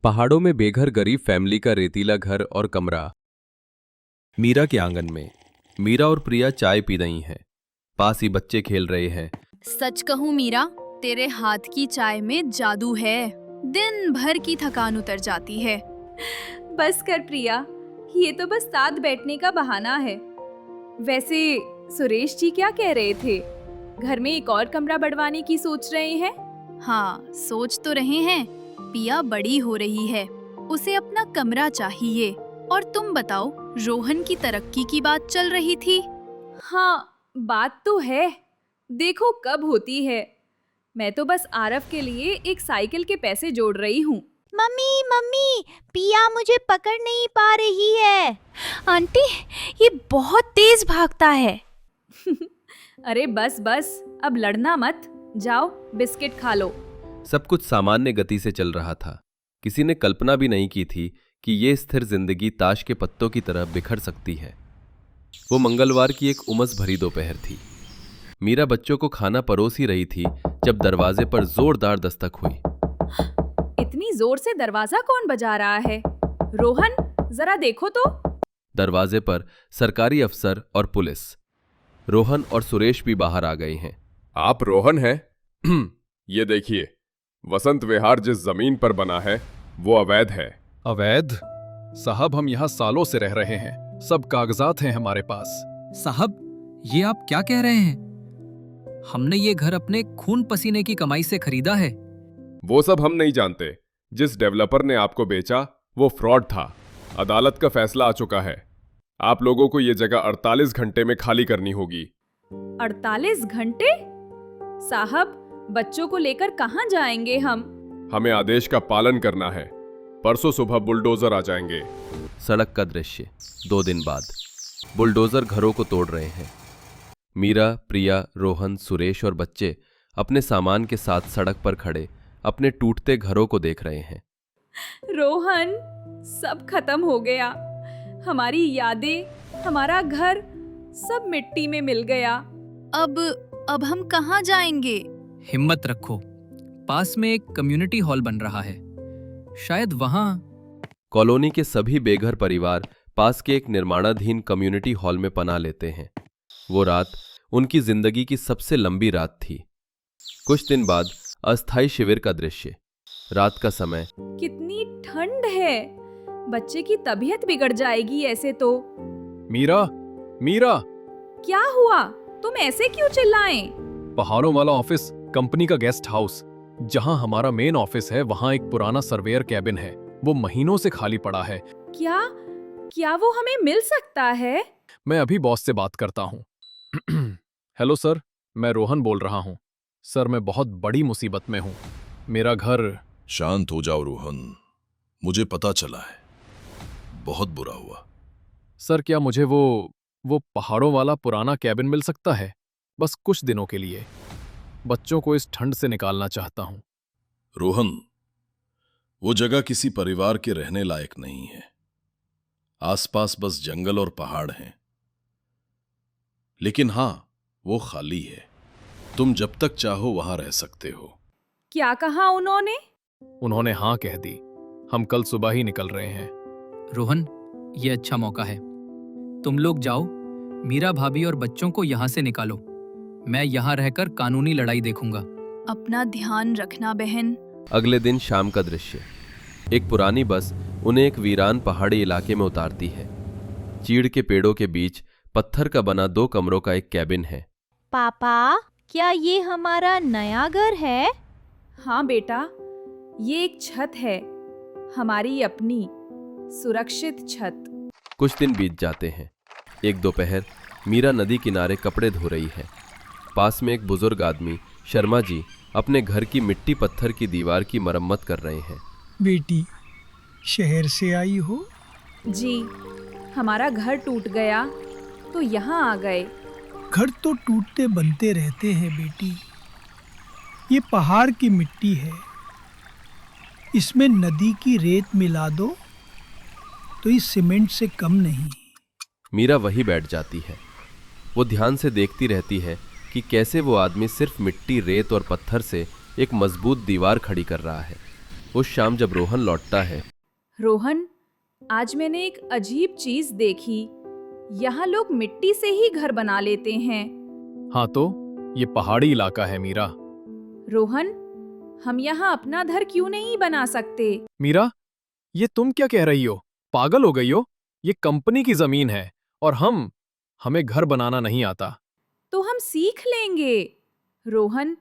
पहाड़ों में बेघर गरीब फैमिली का रेतीला घर और कमरा। मीरा के आंगन में मीरा और प्रिया चाय पी रही हैं। पास ही बच्चे खेल रहे हैं। सच कहूँ मीरा, तेरे हाथ की चाय में जादू है। दिन भर की थकान उतर जाती है। बस कर प्रिया, ये तो बस साथ बैठने का बहाना है। वैसे सुरेश जी क्या कह रहे थे? घर में एक और कमरा बढ़वाने की सोच रहे हैं? हाँ, सोच तो रहे हैं। पिया बड़ी हो रही है, उसे अपना कमरा चाहिए। और तुम बताओ, रोहन की तरक्की की बात चल रही थी। हाँ, बात तो है, देखो कब होती है। मैं तो बस आरव के लिए एक साइकिल के पैसे जोड़ रही हूँ। मम्मी मम्मी, पिया मुझे पकड़ नहीं पा रही है। आंटी, ये बहुत तेज भागता है। अरे बस बस, अब लड़ना मत, जाओ बिस्किट खा लो। सब कुछ सामान्य गति से चल रहा था। किसी ने कल्पना भी नहीं की थी कि ये स्थिर जिंदगी ताश के पत्तों की तरह बिखर सकती है। वो मंगलवार की एक उमस भरी दोपहर थी। मीरा बच्चों को खाना परोस ही रही थी जब दरवाजे पर जोरदार दस्तक हुई। इतनी जोर से दरवाजा कौन बजा रहा है? रोहन, जरा देखो तो। दरवाजे पर सरकारी अफसर और पुलिस। रोहन और सुरेश भी बाहर आ गए हैं। आप रोहन हैं? ये देखिए, वसंत विहार जिस जमीन पर बना है वो अवैध है। अवैध? साहब, हम यहाँ सालों से रह रहे हैं, सब कागजात हैं हमारे पास। साहब, ये आप क्या कह रहे हैं? हमने ये घर अपने खून पसीने की कमाई से खरीदा है। वो सब हम नहीं जानते। जिस डेवलपर ने आपको बेचा वो फ्रॉड था। अदालत का फैसला आ चुका है। आप लोगों को ये जगह 48 घंटे में खाली करनी होगी। 48 घंटे? साहब, बच्चों को लेकर कहाँ जाएंगे हम? हमें आदेश का पालन करना है। परसों सुबह बुलडोजर आ जाएंगे। सड़क का दृश्य 2 दिन बाद। बुलडोजर घरों को तोड़ रहे हैं। मीरा, प्रिया, रोहन, सुरेश और बच्चे अपने सामान के साथ सड़क पर खड़े अपने टूटते घरों को देख रहे हैं। रोहन, सब खत्म हो गया। हमारी यादें, हमारा घर, सब मिट्टी में मिल गया। अब हम कहाँ जाएंगे? हिम्मत रखो, पास में एक कम्युनिटी हॉल बन रहा है, शायद वहाँ। कॉलोनी के सभी बेघर परिवार पास के एक निर्माणाधीन कम्युनिटी हॉल में पनाह लेते हैं। वो रात उनकी जिंदगी की सबसे लंबी रात थी। कुछ दिन बाद अस्थायी शिविर का दृश्य। रात का समय। कितनी ठंड है, बच्चे की तबीयत बिगड़ जाएगी ऐसे तो। मीरा, मीरा! क्या हुआ? तुम ऐसे क्यों चिल्लाएं? पहाड़ों वाला ऑफिस कंपनी का गेस्ट हाउस, जहां हमारा मेन ऑफिस है, वहां एक पुराना सर्वेयर कैबिन है। वो महीनों से खाली पड़ा है। क्या वो हमें मिल सकता है? मैं अभी बॉस से बात करता हूँ। हेलो सर, मैं रोहन बोल रहा हूँ। सर, मैं बहुत बड़ी मुसीबत में हूँ। मेरा घर। शांत हो जाओ रोहन, मुझे पता चला है, बहुत बुरा हुआ। सर, क्या मुझे वो पहाड़ों वाला पुराना कैबिन मिल सकता है? बस कुछ दिनों के लिए। बच्चों को इस ठंड से निकालना चाहता हूँ। रोहन, वो जगह किसी परिवार के रहने लायक नहीं है। आसपास बस जंगल और पहाड़ हैं। लेकिन हां, वो खाली है। तुम जब तक चाहो वहां रह सकते हो। क्या कहा उन्होंने? उन्होंने हाँ कह दी। हम कल सुबह ही निकल रहे हैं। रोहन, ये अच्छा मौका है, तुम लोग जाओ, मीरा भाभी और बच्चों को यहाँ से निकालो। मैं यहाँ रहकर कानूनी लड़ाई देखूंगा। अपना ध्यान रखना बहन। अगले दिन शाम का दृश्य। एक पुरानी बस उन्हें एक वीरान पहाड़ी इलाके में उतारती है। चीड़ के पेड़ों के बीच पत्थर का बना 2 कमरों का एक कैबिन है। पापा, क्या ये हमारा नया घर है? हाँ बेटा, ये एक छत है, हमारी अपनी सुरक्षित छत। कुछ दिन बीत जाते हैं। एक दोपहर मीरा नदी किनारे कपड़े धो रही है। पास में एक बुजुर्ग आदमी शर्मा जी अपने घर की मिट्टी पत्थर की दीवार की मरम्मत कर रहे हैं। बेटी, शहर से आई हो? जी, हमारा घर टूट गया तो यहाँ आ गए। घर तो टूटते बनते रहते हैं बेटी। ये पहाड़ की मिट्टी है, इसमें नदी की रेत मिला दो तो इस सीमेंट से कम नहीं। मीरा वहीं बैठ जाती है। वो ध्यान से देखती रहती है कि कैसे वो आदमी सिर्फ मिट्टी, रेत और पत्थर से एक मजबूत दीवार खड़ी कर रहा है। उस शाम जब रोहन लौटता है, रोहन, आज मैंने एक अजीब चीज देखी। यहाँ लोग मिट्टी से ही घर बना लेते हैं। हाँ तो ये पहाड़ी इलाका है मीरा। रोहन, हम यहाँ अपना घर क्यों नहीं बना सकते? मीरा, ये तुम क्या कह रही हो? पागल हो गई हो? ये कंपनी की जमीन है और हमें घर बनाना नहीं आता। तो हम सीख लेंगे। रोहन,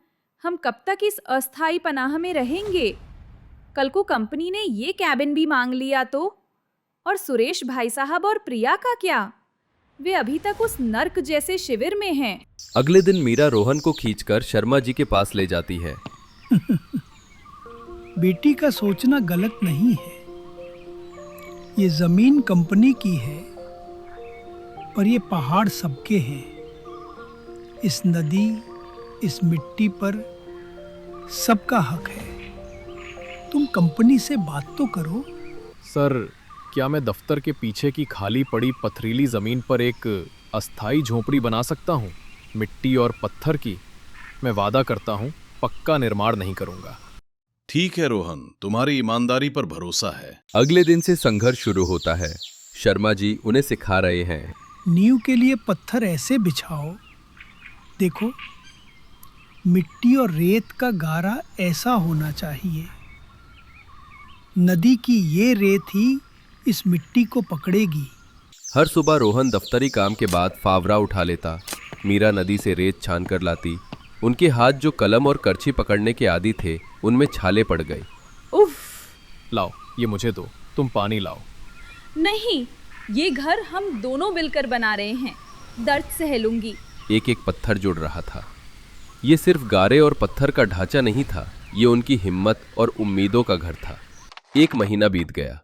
हम कब तक इस अस्थायी पनाह में रहेंगे? कल को कंपनी ने ये कैबिन भी मांग लिया तो? और सुरेश भाई साहब और प्रिया का क्या? वे अभी तक उस नर्क जैसे शिविर में हैं। अगले दिन मीरा रोहन को खींचकर शर्मा जी के पास ले जाती है। बेटी का सोचना गलत नहीं है। ये जमीन कंपनी की है, पर ये पहाड़ सबके हैं। इस नदी, इस मिट्टी पर सबका हक है। तुम कंपनी से बात तो करो। सर, क्या मैं दफ्तर के पीछे की खाली पड़ी पथरीली जमीन पर एक अस्थाई झोपड़ी बना सकता हूँ? मिट्टी और पत्थर की। मैं वादा करता हूँ पक्का निर्माण नहीं करूंगा। ठीक है रोहन, तुम्हारी ईमानदारी पर भरोसा है। अगले दिन से संघर्ष शुरू होता है। शर्मा जी उन्हें सिखा रहे हैं। नींव के लिए पत्थर ऐसे बिछाओ, देखो, मिट्टी और रेत का गारा ऐसा होना चाहिए। नदी की ये रेत ही इस मिट्टी को पकड़ेगी। हर सुबह रोहन दफ्तरी काम के बाद फावड़ा उठा लेता। मीरा नदी से रेत छान कर लाती। उनके हाथ जो कलम और करछी पकड़ने के आदी थे, उनमें छाले पड़ गए। उफ! लाओ, ये मुझे दो। तुम पानी लाओ। नहीं, ये घर हम दोनों मिलकर बना रहे हैं। दर्द सह लूंगी। एक एक पत्थर जुड़ रहा था। ये सिर्फ गारे और पत्थर का ढांचा नहीं था, ये उनकी हिम्मत और उम्मीदों का घर था। 1 महीना बीत गया।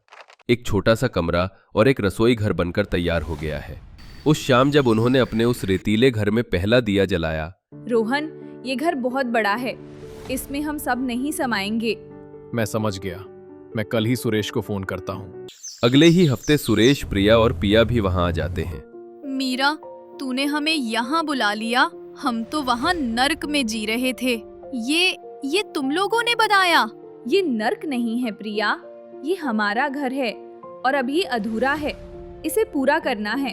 एक छोटा सा कमरा और एक रसोई घर बनकर तैयार हो गया है। उस शाम जब उन्होंने अपने उस रेतीले घर में पहला दिया जलाया। रोहन, ये घर बहुत बड़ा है, इसमें हम सब नहीं समाएंगे। मैं समझ गया। मैं कल ही सुरेश को फोन करता हूँ। अगले ही हफ्ते सुरेश, प्रिया और पिया भी वहां आ जाते हैं। मीरा, तूने हमें यहाँ बुला लिया। हम तो वहाँ नर्क में जी रहे थे। ये तुम लोगों ने बताया? ये नर्क नहीं है प्रिया, ये हमारा घर है और अभी अधूरा है। इसे पूरा करना है।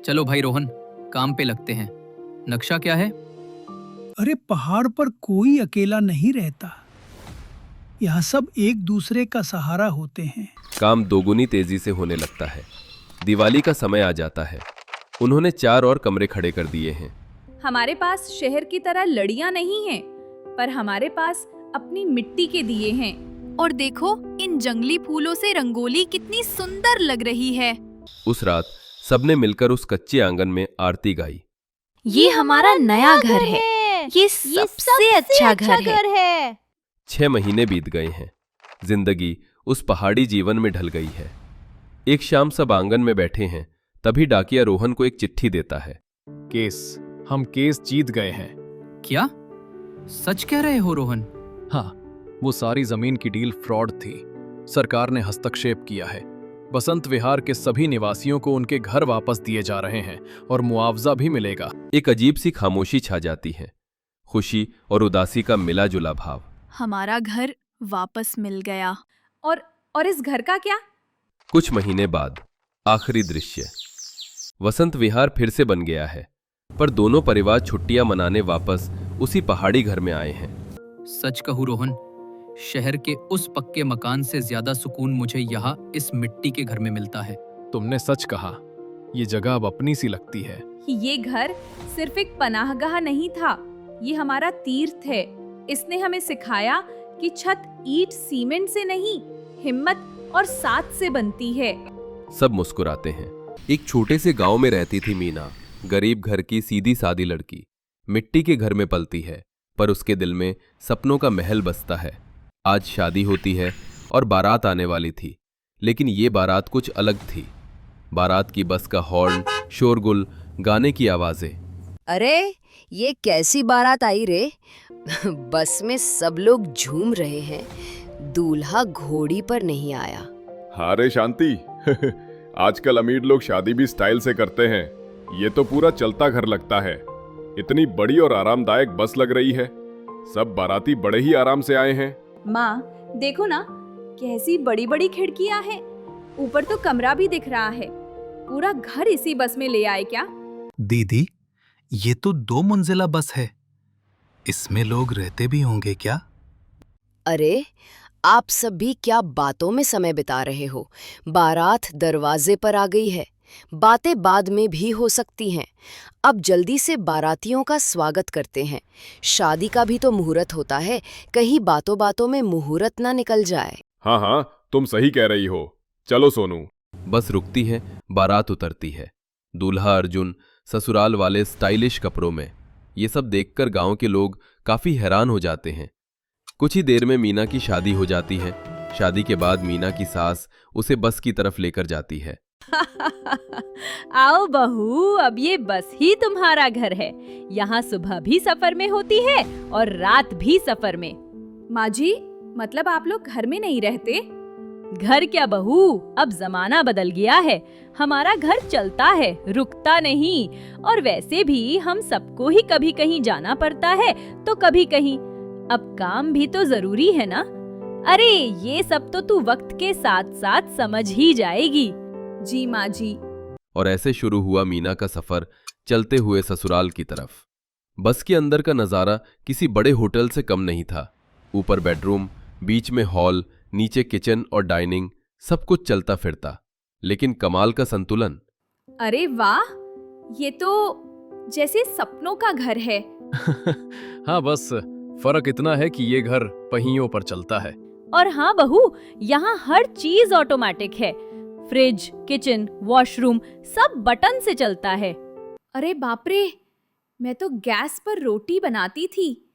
चलो भाई रोहन, काम पे लगते हैं। नक्शा क्या है? अरे, पहाड़ पर कोई अकेला नहीं रहता। यहाँ सब एक दूसरे का सहारा होते हैं। काम दोगुनी तेजी से होने लगता है। दिवाली का समय आ जाता है। उन्होंने 4 और कमरे खड़े कर दिए हैं। हमारे पास शहर की तरह लड़ियां नहीं हैं, पर हमारे पास अपनी मिट्टी के दिए हैं। और देखो, इन जंगली फूलों से रंगोली कितनी सुंदर लग रही है। उस रात सबने मिलकर उस कच्चे आंगन में आरती गाई। ये हमारा नया घर है। ये सबसे अच्छा घर है। 6 महीने बीत गए हैं। जिंदगी उस पहाड़ी जीवन में ढल गई है। एक शाम सब आंगन में बैठे हैं, तभी डाकिया रोहन को एक चिट्ठी देता है। हम केस जीत गए हैं। क्या सच कह रहे हो रोहन? हाँ, वो सारी जमीन की डील फ्रॉड थी। सरकार ने हस्तक्षेप किया है। बसंत विहार के सभी निवासियों को उनके घर वापस दिए जा रहे हैं और मुआवजा भी मिलेगा। एक अजीब सी खामोशी छा जाती है। खुशी और उदासी का मिला जुला भाव। हमारा घर वापस मिल गया। और इस घर का क्या? कुछ महीने बाद आखिरी दृश्य। वसंत विहार फिर से बन गया है, पर दोनों परिवार छुट्टियां मनाने वापस उसी पहाड़ी घर में आए हैं। सच कहूं रोहन, शहर के उस पक्के मकान से ज्यादा सुकून मुझे यहाँ इस मिट्टी के घर में मिलता है। तुमने सच कहा। ये जगह अब अपनी सी लगती है। ये घर सिर्फ एक पनाहगाह नहीं था, ये हमारा तीर्थ है। इसने हमें सिखाया कि छत ईंट सीमेंट से नहीं, हिम्मत और साथ से बनती है। सब मुस्कुराते हैं। एक छोटे से गांव में रहती थी मीना, गरीब घर की सीधी सादी लड़की। मिट्टी के घर में पलती है, पर उसके दिल में सपनों का महल बसता है। आज शादी होती है और बारात आने वाली थी, लेकिन ये बारात कुछ अलग थी। बारात की बस का हॉर्न, शोरगुल, गाने की आवाजें। अरे, ये कैसी बारात आई रे? बस में सब लोग झूम रहे हैं, दूल्हा घोड़ी पर नहीं आया। हाँ रे शांति, आजकल अमीर लोग शादी भी स्टाइल से करते हैं। ये तो पूरा चलता घर लगता है। इतनी बड़ी और आरामदायक बस लग रही है। सब बाराती बड़े ही आराम से आए हैं। माँ, देखो ना, कैसी बड़ी बड़ी खिड़कियां हैं। ऊपर तो कमरा भी दिख रहा है। पूरा घर इसी बस में ले आए क्या? दीदी, ये तो 2 मंजिला बस है। इसमें लोग रहते भी होंगे क्या? अरे, आप सब भी क्या बातों में समय बिता रहे हो? बारात दरवाजे पर आ गई है। बातें बाद में भी हो सकती हैं। अब जल्दी से बारातियों का स्वागत करते हैं। शादी का भी तो मुहूर्त होता है, कहीं बातों बातों में मुहूर्त ना निकल जाए। हाँ हाँ, तुम सही कह रही हो। चलो सोनू। बस रुकती है, बारात उतरती है। दूल्हा अर्जुन ससुराल वाले स्टाइलिश कपड़ों में। ये सब देखकर गांव के लोग काफी हैरान हो जाते हैं। कुछ ही देर में मीना की शादी हो जाती है। शादी के बाद मीना की सास उसे बस की तरफ लेकर जाती है। आओ बहू, अब ये बस ही तुम्हारा घर है। यहाँ सुबह भी सफर में होती है और रात भी सफर में। माँ जी, मतलब आप लोग घर में नहीं रहते? घर क्या बहू, अब जमाना बदल गया है। हमारा घर चलता है, रुकता नहीं। और वैसे भी हम सबको ही कभी कहीं जाना पड़ता है तो कभी कहीं। अब काम भी तो जरूरी है ना। अरे ये सब तो तू वक्त के साथ साथ समझ ही जाएगी। जी माँ जी। और ऐसे शुरू हुआ मीना का सफर चलते हुए ससुराल की तरफ। बस के अंदर का नजारा किसी बड़े होटल से कम नहीं था। ऊपर बेडरूम, बीच में हॉल, नीचे किचन और डाइनिंग, सब कुछ चलता फिरता, लेकिन कमाल का संतुलन। अरे वाह, ये तो जैसे सपनों का घर है। हाँ, बस फर्क इतना है कि ये घर पहियों पर चलता है। और हाँ बहू, यहाँ हर चीज ऑटोमेटिक है। फ्रिज, किचन, वॉशरूम सब बटन से चलता है। अरे बाप रे, मैं तो गैस पर रोटी बनाती थी।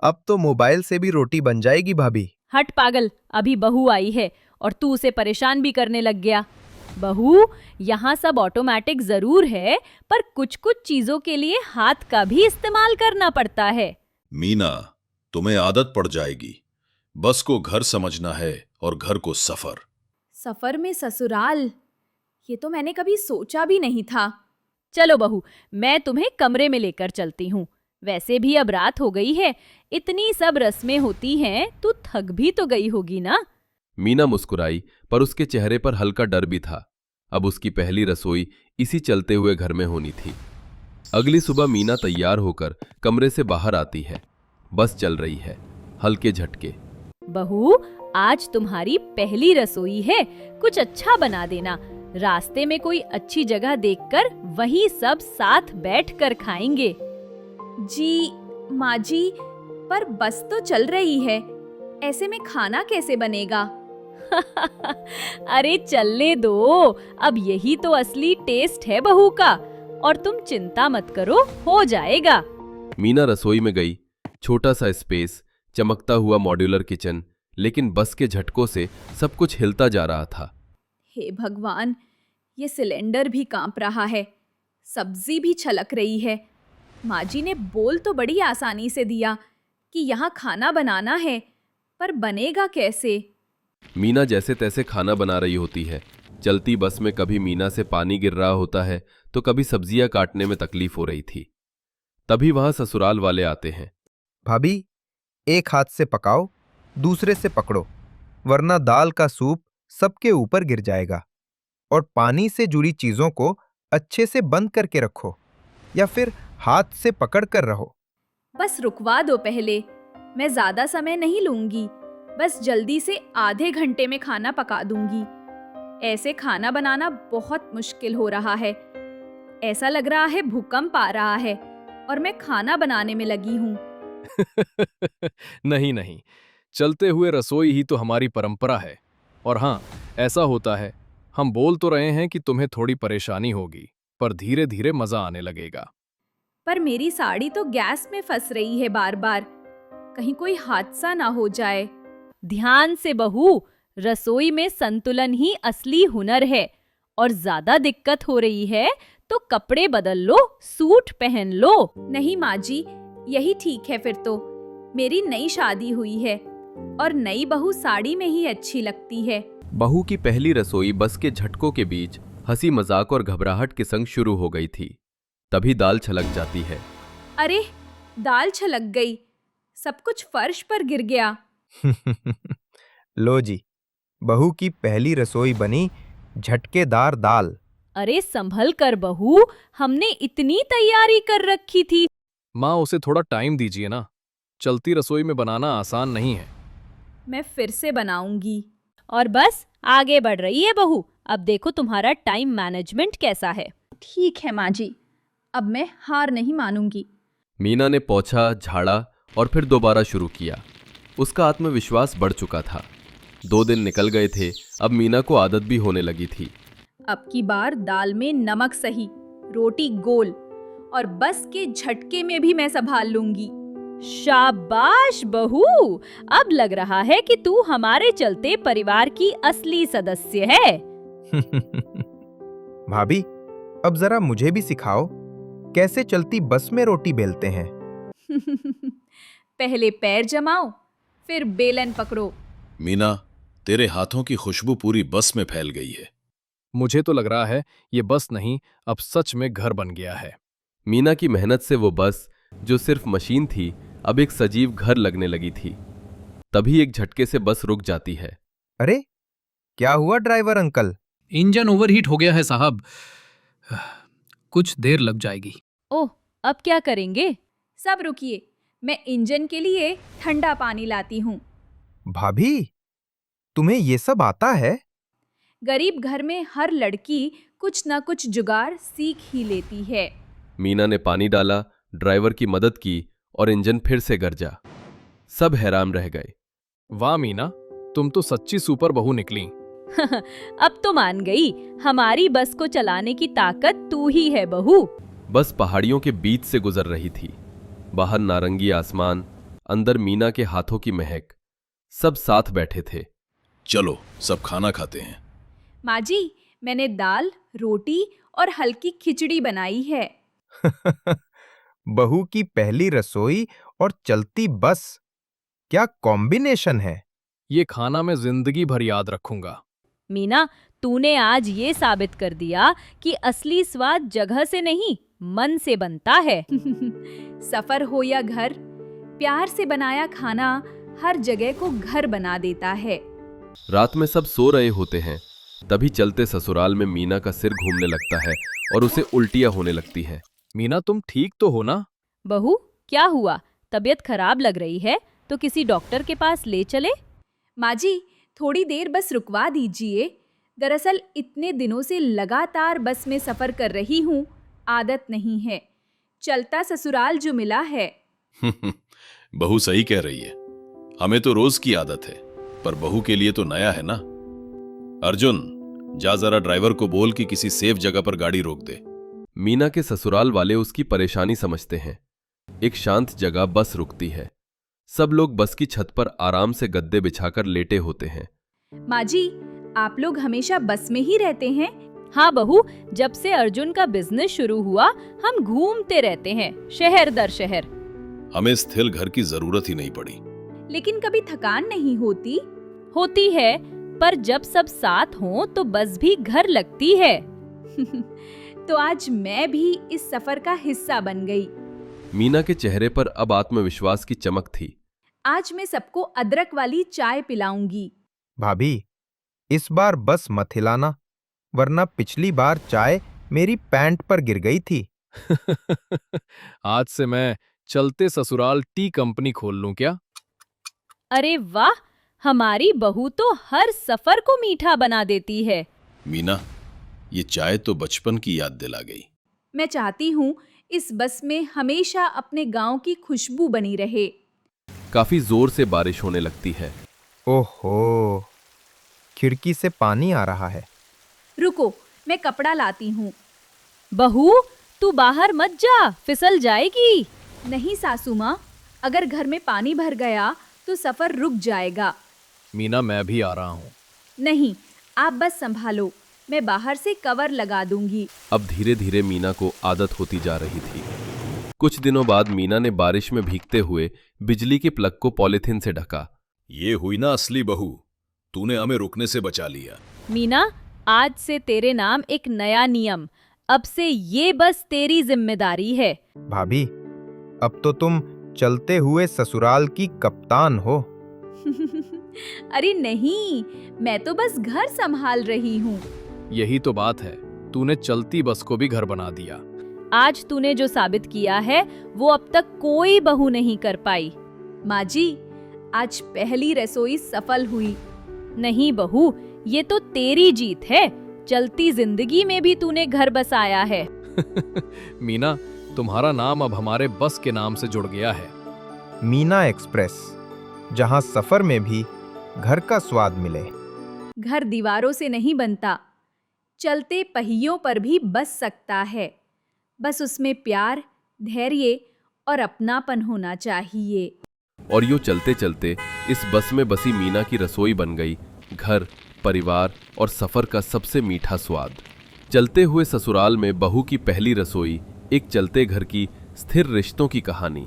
अब तो मोबाइल से भी रोटी बन जाएगी भाभी। हट पागल, अभी बहू आई है और तू उसे परेशान भी करने लग गया। बहू, यहाँ सब ऑटोमेटिक जरूर है, पर कुछ कुछ चीजों के लिए हाथ का भी इस्तेमाल करना पड़ता है। मीना, तुम्हें आदत पड़ जाएगी। बस को घर समझना है और घर को सफर। सफर में ससुराल, ये तो मैंने कभी सोचा भी नहीं था। चलो बहू, मैं तुम्हें कमरे में लेकर चलती हूँ। वैसे भी अब रात हो गई है, इतनी सब रस्में होती हैं, तू थक भी तो गई होगी ना। मीना मुस्कुराई, पर उसके चेहरे पर हल्का डर भी था। अब उसकी पहली रसोई इसी चलते हुए घर में होनी थी। अगली सुबह मीना तैयार होकर कमरे से बाहर आती है। बस चल रही है, हल्के झटके। बहू, आज तुम्हारी पहली रसोई है, कुछ अच्छा बना देना। रास्ते में कोई अच्छी जगह देखकर वहीं सब साथ बैठकर खाएंगे। जी माँ जी, पर बस तो चल रही है, ऐसे में खाना कैसे बनेगा? अरे चलने दो, अब यही तो असली टेस्ट है बहू का। और तुम चिंता मत करो, हो जाएगा। मीना रसोई में गई। छोटा सा स्पेस, चमकता हुआ मॉड्यूलर किचन, लेकिन बस के झटकों से सब कुछ हिलता जा रहा था। हे भगवान, ये सिलेंडर भी कांप रहा है, सब्जी भी छलक रही है। माँ जी ने बोल तो बड़ी आसानी से दिया कि यहाँ खाना बनाना है, पर बनेगा कैसे? मीना जैसे तैसे खाना बना रही होती है। चलती बस में कभी मीना से पानी गिर रहा होता है तो कभी सब्जियां काटने में तकलीफ हो रही थी। तभी वहां ससुराल वाले आते हैं। भाभी, एक हाथ से पकाओ, दूसरे से पकड़ो, वरना दाल का सूप सबके ऊपर गिर जाएगा। और पानी से जुड़ी चीजों को अच्छे से बंद करके रखो, या फिर हाथ से पकड़ कर रहो। बस रुकवा दो पहले, मैं ज्यादा समय नहीं लूंगी। बस जल्दी से आधे घंटे में खाना पका दूंगी। ऐसे खाना बनाना बहुत मुश्किल हो रहा है। ऐसा लग रहा है भूकंप आ रहा है और मैं खाना बनाने में लगी हूँ। नहीं नहीं, चलते हुए रसोई ही तो हमारी परंपरा है। और हाँ, ऐसा होता है, हम बोल तो रहे हैं कि तुम्हें थोड़ी परेशानी होगी, पर धीरे धीरे मजा आने लगेगा। पर मेरी साड़ी तो गैस में फंस रही है बार बार, कहीं कोई हादसा ना हो जाए। ध्यान से बहू, रसोई में संतुलन ही असली हुनर है। और ज्यादा दिक्कत हो रही है तो कपड़े बदल लो, सूट पहन लो। नहीं माँ जी, यही ठीक है फिर तो। मेरी नई शादी हुई है और नई बहू साड़ी में ही अच्छी लगती है। बहू की पहली रसोई बस के झटकों के बीच हंसी मजाक और घबराहट के संग शुरू हो गई थी। तभी दाल छलक जाती है। अरे, दाल छलक गई, सब कुछ फर्श पर गिर गया। लो जी, बहू की पहली रसोई बनी झटकेदार दाल। अरे संभल कर बहू, हमने इतनी तैयारी कर रखी थी। माँ, उसे थोड़ा टाइम दीजिए ना। चलती रसोई में बनाना आसान नहीं है। मैं फिर से बनाऊंगी। और बस आगे बढ़ रही है बहू। अब देखो तुम्हारा टाइम मैनेजमेंट कैसा है। ठीक है माँ जी, अब मैं हार नहीं मानूंगी। मीना ने पोंछा, झाड़ा और फिर दोबारा शुरू किया। उसका आत्मविश्वास बढ़ चुका था। 2 दिन निकल गए थे, अब मीना को आदत भी होने लगी थी। अब की बार दाल में नमक सही, रोटी गोल और बस के झटके में भी मैं संभाल लूंगी। शाबाश बहू, अब लग रहा है कि तू हमारे चलते परिवार की असली सदस्य है। भाभी, अब जरा मुझे भी सिखाओ, कैसे चलती बस में रोटी बेलते हैं। पहले पैर जमाओ, फिर बेलन पकड़ो। मीना, तेरे हाथों की खुशबू पूरी बस में फैल गई है। मुझे तो लग रहा है ये बस नहीं, अब सच में घर बन गया है। मीना की मेहनत से वो बस, जो सिर्फ मशीन थी, अब एक सजीव घर लगने लगी थी। तभी एक झटके से बस रुक जाती है। अरे, क्या हुआ ड्राइवर अंकल? इंजन ओवरहीट हो गया है साहब, कुछ देर लग जाएगी। ओह, अब क्या करेंगे? सब रुकिए, मैं इंजन के लिए ठंडा पानी लाती हूँ। भाभी, तुम्हें ये सब आता है? गरीब घर में हर लड़की कुछ न कुछ जुगाड़ सीख ही लेती है। मीना ने पानी डाला, ड्राइवर की मदद की और इंजन फिर से गरजा। सब हैरान रह गए। वाह मीना, तुम तो सच्ची सुपर बहू निकली। अब तो मान गई, हमारी बस को चलाने की ताकत तू ही है बहू। बस पहाड़ियों के बीच से गुजर रही थी। बाहर नारंगी आसमान, अंदर मीना के हाथों की महक। सब साथ बैठे थे। चलो सब खाना खाते हैं। माँ जी, मैंने दाल, रोटी और हल्की खिचड़ी बनाई है। बहू की पहली रसोई और चलती बस, क्या कॉम्बिनेशन है। ये खाना मैं जिंदगी भर याद रखूंगा। मीना, तूने आज ये साबित कर दिया कि असली स्वाद जगह से नहीं, मन से बनता है। सफर हो या घर, प्यार से बनाया खाना हर जगह को घर बना देता है। रात में सब सो रहे होते हैं, तभी चलते ससुराल में मीना का सिर घूमने लगता है और उसे उल्टियां होने लगती हैं। मीना, तुम ठीक तो हो ना? बहू, क्या हुआ? तबीयत खराब लग रही है तो किसी डॉक्टर के पास ले चले। माँ जी, थोड़ी देर बस रुकवा दीजिए। दरअसल इतने दिनों से लगातार बस में सफर कर रही हूँ, आदत नहीं है। चलता ससुराल जो मिला है। बहू सही कह रही है, हमें तो रोज की आदत है, पर बहू के लिए तो नया है ना। अर्जुन, जा जरा ड्राइवर को बोल कि किसी सेफ जगह पर गाड़ी रोक दे। मीना के ससुराल वाले उसकी परेशानी समझते हैं। एक शांत जगह बस रुकती है। सब लोग बस की छत पर आराम से गद्दे बिछाकर लेटे होते हैं। माँ जी, आप लोग हमेशा बस में ही रहते हैं? हाँ बहू, जब से अर्जुन का बिजनेस शुरू हुआ हम घूमते रहते हैं, शहर दर शहर। हमें स्थिर घर की जरूरत ही नहीं पड़ी। लेकिन कभी थकान नहीं होती? होती है, पर जब सब साथ हों तो बस भी घर लगती है। तो आज मैं भी इस सफर का हिस्सा बन गई। मीना के चेहरे पर अब आत्मविश्वास की चमक थी। आज मैं सबको अदरक वाली चाय पिलाऊंगी। भाभी, इस बार बस मत हिलाना, वरना पिछली बार चाय मेरी पैंट पर गिर गई थी। आज से मैं चलते ससुराल टी कंपनी खोल लूं क्या? अरे वाह, हमारी बहू तो हर सफर को मीठा बना देती है। मीना, ये चाय तो बचपन की याद दिला गई। मैं चाहती हूँ इस बस में हमेशा अपने गांव की खुशबू बनी रहे। काफी जोर से बारिश होने लगती है। ओहो, खिड़की से पानी आ रहा है। रुको, मैं कपड़ा लाती हूँ। बहू, तू बाहर मत जा, फिसल जाएगी। नहीं सासू माँ, अगर घर में पानी भर गया तो सफर रुक जाएगा। मीना, मैं भी आ रहा हूँ। नहीं, आप बस संभालो, मैं बाहर से कवर लगा दूंगी। अब धीरे धीरे मीना को आदत होती जा रही थी। कुछ दिनों बाद मीना ने बारिश में भीगते हुए बिजली के प्लग को पॉलीथिन से ढका। ये हुई ना असली बहू, तूने हमें रुकने से बचा लिया। मीना, आज से तेरे नाम एक नया नियम, अब से ये बस तेरी जिम्मेदारी है। भाभी, अब तो तुम चलते हुए ससुराल की कप्तान हो। अरे नहीं, मैं तो बस घर संभाल रही हूँ। यही तो बात है, तूने चलती बस को भी घर बना दिया। आज तूने जो साबित किया है वो अब तक कोई बहू नहीं कर पाई। माँ जी, आज पहली रसोई सफल हुई। नहीं बहू, ये तो तेरी जीत है। चलती जिंदगी में भी तूने घर बसाया है। मीना, तुम्हारा नाम अब हमारे बस के नाम से जुड़ गया है। मीना एक्सप्रेस, जहां सफर में भी घर का स्वाद मिले। घर दीवारों से नहीं बनता, चलते पहियों पर भी बस सकता है। बस उसमें प्यार, धैर्य और अपनापन होना चाहिए। और यूं चलते चलते इस बस में बसी मीना की रसोई बन गई घर, परिवार और सफर का सबसे मीठा स्वाद। चलते हुए ससुराल में बहू की पहली रसोई, एक चलते घर की स्थिर रिश्तों की कहानी।